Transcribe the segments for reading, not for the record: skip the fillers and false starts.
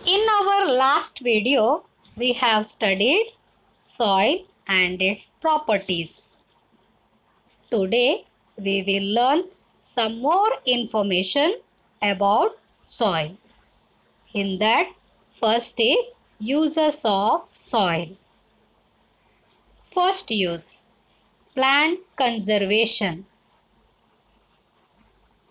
In our last video, we have studied soil and its properties. Today, we will learn some more information about soil. In that, first is uses of soil. First use, plant conservation.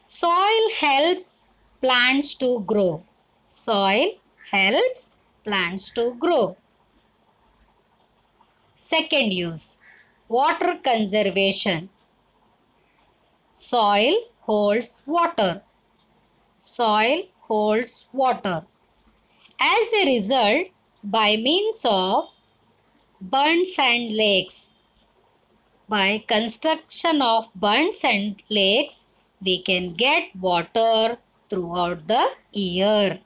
Soil helps plants to grow. Soil helps plants to grow. Second use, water conservation. Soil holds water. Soil holds water. As a result, by means of bunds and lakes, by construction of bunds and lakes, we can get water throughout the year.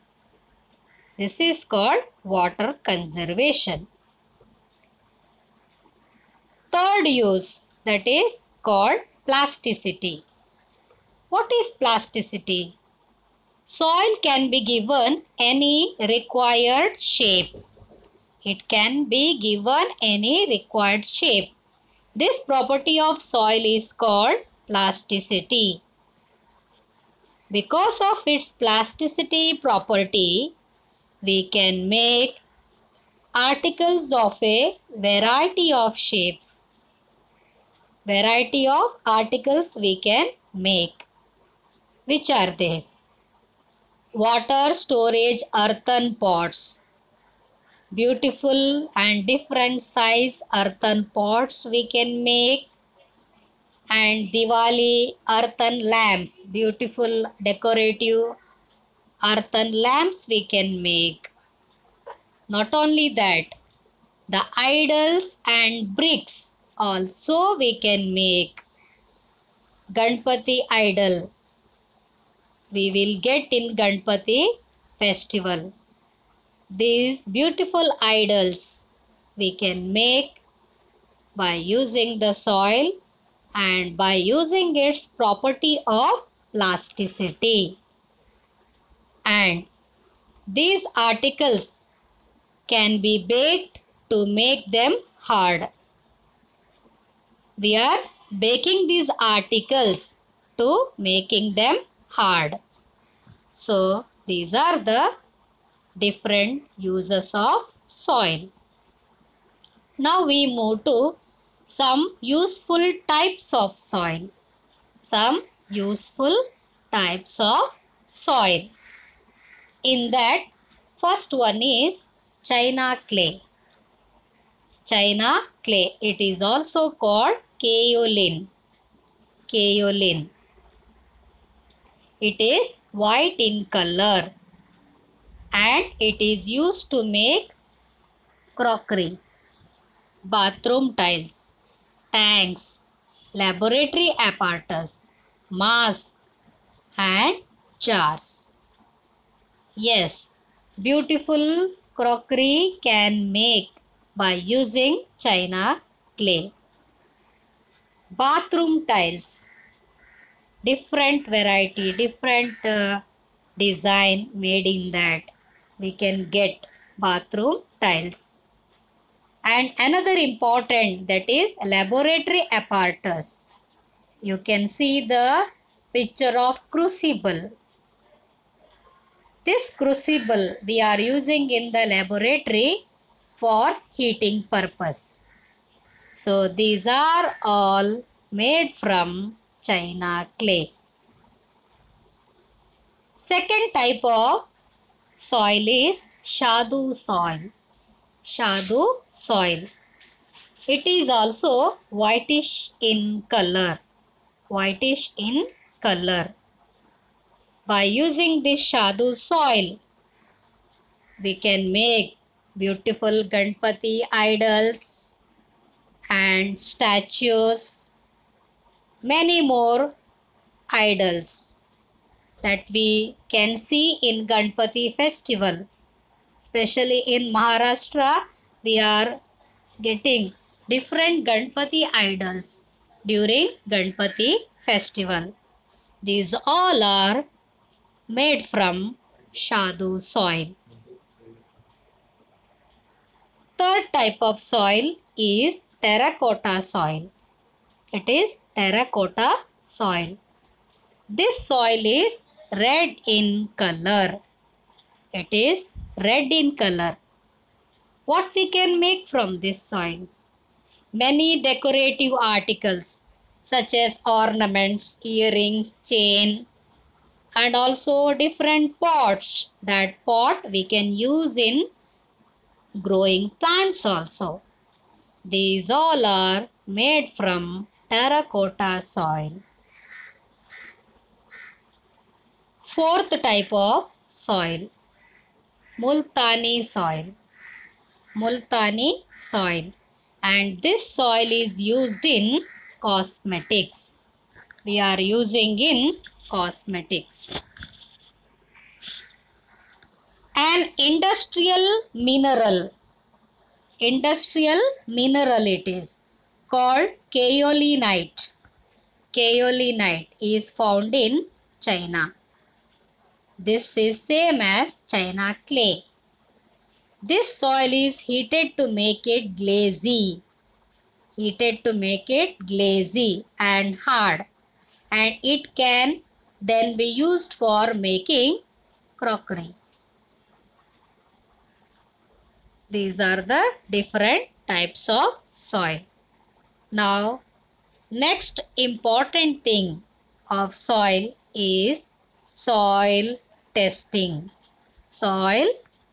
This is called water conservation. Third use, that is called plasticity. What is plasticity? Soil can be given any required shape. It can be given any required shape. This property of soil is called plasticity. Because of its plasticity property, we can make articles of a variety of shapes. Variety of articles we can make. Which are they? Water storage earthen pots. Beautiful and different size earthen pots we can make. And Diwali earthen lamps. Beautiful decorative earthen lamps we can make. Not only that, the idols and bricks also we can make. Ganpati idol we will get in Ganpati festival. These beautiful idols we can make by using the soil and by using its property of plasticity. And these articles can be baked to make them hard. We are baking these articles to making them hard. So these are the different uses of soil. Now we move to some useful types of soil. Some useful types of soil. In that, first one is China clay. China clay. It is also called kaolin. Kaolin. It is white in color and it is used to make crockery, bathroom tiles, tanks, laboratory apparatus, masks and jars. Yes, beautiful crockery can make by using China clay. Bathroom tiles. Different variety, different design made in that. We can get bathroom tiles. And another important, that is laboratory apparatus. You can see the picture of crucible. This crucible we are using in the laboratory for heating purpose. So these are all made from China clay. Second type of soil is Shadu soil. Shadu soil. It is also whitish in color. Whitish in color. By using this Shadu soil, we can make beautiful Ganpati idols and statues, many more idols that we can see in Ganpati festival. Especially in Maharashtra, we are getting different Ganpati idols during Ganpati festival. These all are made from Shadu soil. Third type of soil is terracotta soil. It is terracotta soil. This soil is red in color. It is red in color. What we can make from this soil? Many decorative articles such as ornaments, earrings, chain, and also different pots. That pot we can use in growing plants also. These all are made from terracotta soil. Fourth type of soil, Multani soil. Multani soil. And this soil is used in cosmetics. We are using in cosmetics. An industrial mineral it is called kaolinite. Kaolinite is found in China. This is same as China clay. This soil is heated to make it glazy. Heated to make it glazy and hard, and it can then be used for making crockery. These are the different types of soil. Now, next important thing of soil is soil testing. Soil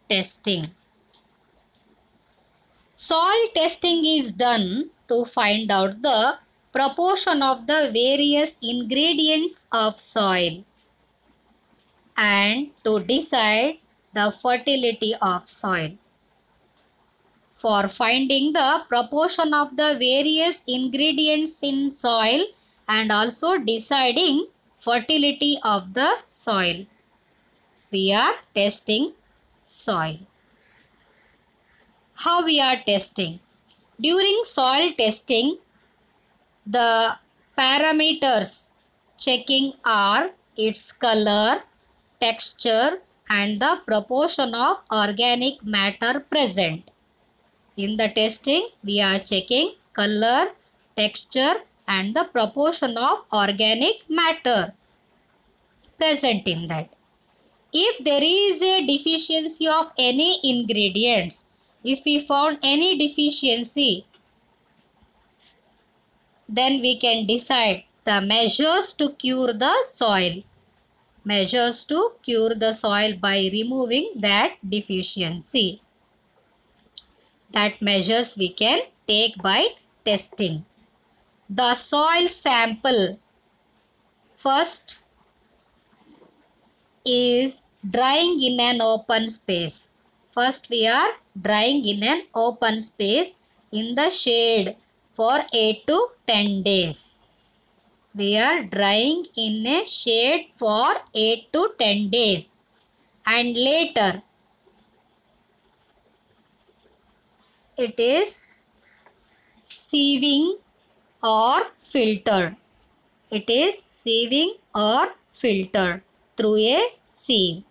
testing. Soil testing is done to find out the proportion of the various ingredients of soil and to decide the fertility of soil. For finding the proportion of the various ingredients in soil and also deciding fertility of the soil, we are testing soil. How we are testing? During soil testing, the parameters checking are its color, texture, and the proportion of organic matter present. In the testing, we are checking color, texture, and the proportion of organic matter present in that. If there is a deficiency of any ingredients, if we found any deficiency, then we can decide the measures to cure the soil. Measures to cure the soil by removing that deficiency. That measures we can take by testing. The soil sample first is drying in an open space. First we are drying in an open space in the shade for 8 to 10 days. We are drying in a shade for 8 to 10 days. And later it is sieving or filtered. It is sieving or filtered through a sieve.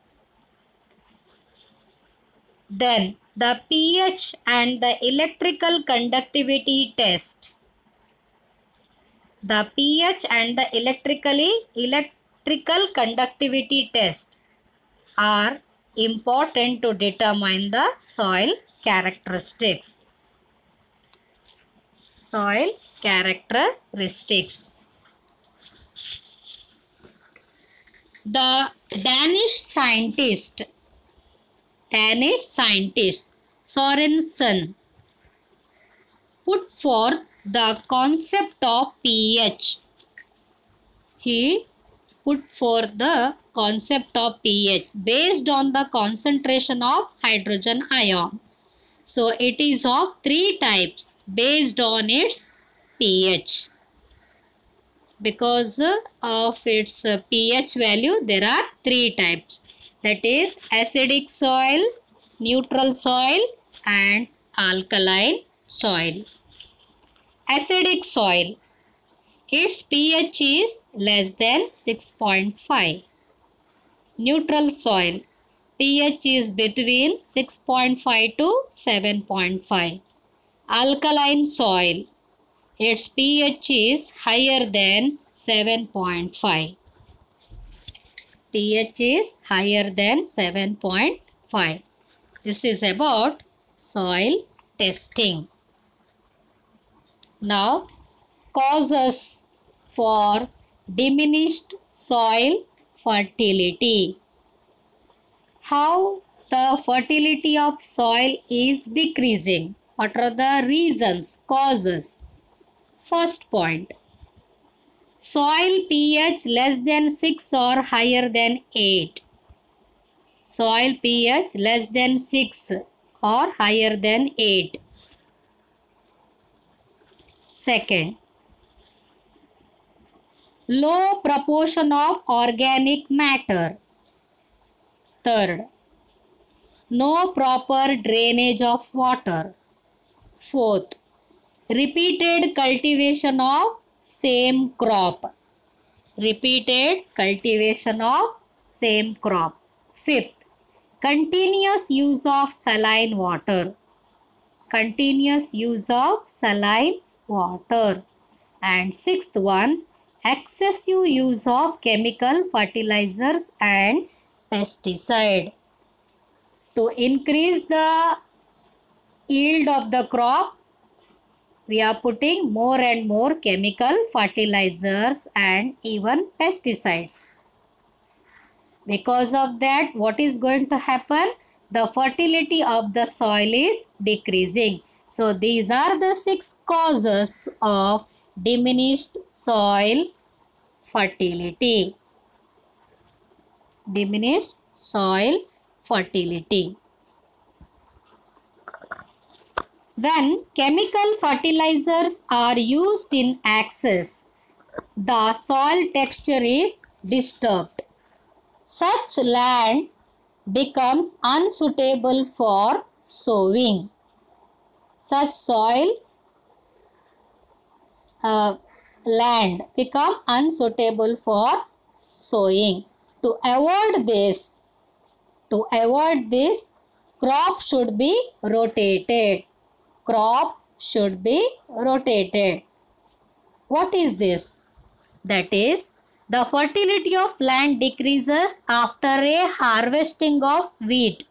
Then the pH and the electrical conductivity test. The pH and the electrical conductivity test are important to determine the soil characteristics. Soil characteristics. The Danish scientist Sorensen put forth the concept of pH. He put forth the concept of pH based on the concentration of hydrogen ion. So it is of 3 types based on its pH. Because of its pH value, there are 3 types. That is acidic soil, neutral soil, and alkaline soil. Acidic soil. Its pH is less than 6.5. Neutral soil. pH is between 6.5 to 7.5. Alkaline soil, its pH is higher than 7.5. pH is higher than 7.5. This is about soil testing. Now, causes for diminished soil fertility. How the fertility of soil is decreasing? What are the reasons, causes? First point, soil pH less than 6 or higher than 8. Soil pH less than 6 or higher than 8. Second, low proportion of organic matter. Third, no proper drainage of water. Fourth, repeated cultivation of same crop. Repeated cultivation of same crop. Fifth, continuous use of saline water. Continuous use of saline water. And sixth one, excessive use of chemical fertilizers and pesticide. To increase the yield of the crop, we are putting more and more chemical fertilizers and even pesticides. Because of that, what is going to happen? The fertility of the soil is decreasing. So, these are the 6 causes of diminished soil fertility. Diminished soil fertility. When chemical fertilizers are used in excess, the soil texture is disturbed. Such land becomes unsuitable for sowing. Such soil land become unsuitable for sowing. To avoid this, crop should be rotated. Crop should be rotated. What is this? That is, the fertility of land decreases after a harvesting of wheat.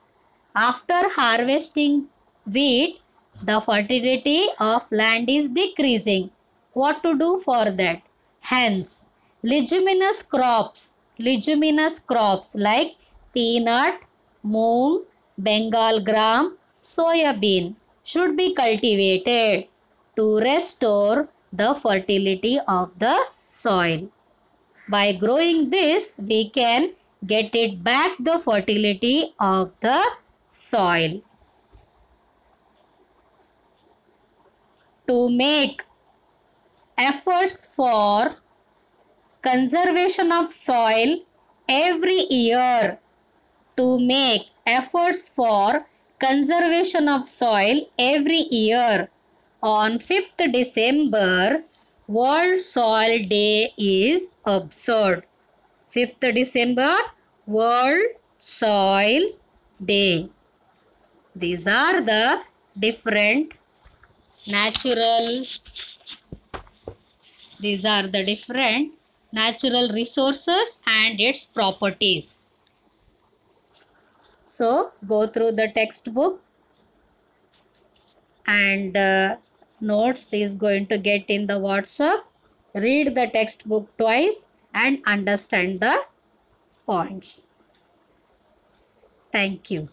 After harvesting wheat, the fertility of land is decreasing. What to do for that? Hence, leguminous crops like peanut, moong, Bengal gram, soya bean should be cultivated to restore the fertility of the soil. By growing this, we can get it back the fertility of the soil. To make efforts for conservation of soil every year, to make efforts for conservation of soil every year, on 5th December, World Soil Day is observed. 5th December, World Soil Day. These are the different natural resources and its properties. So, go through the textbook and notes is going to get in the WhatsApp. Read the textbook twice and understand the points. Thank you.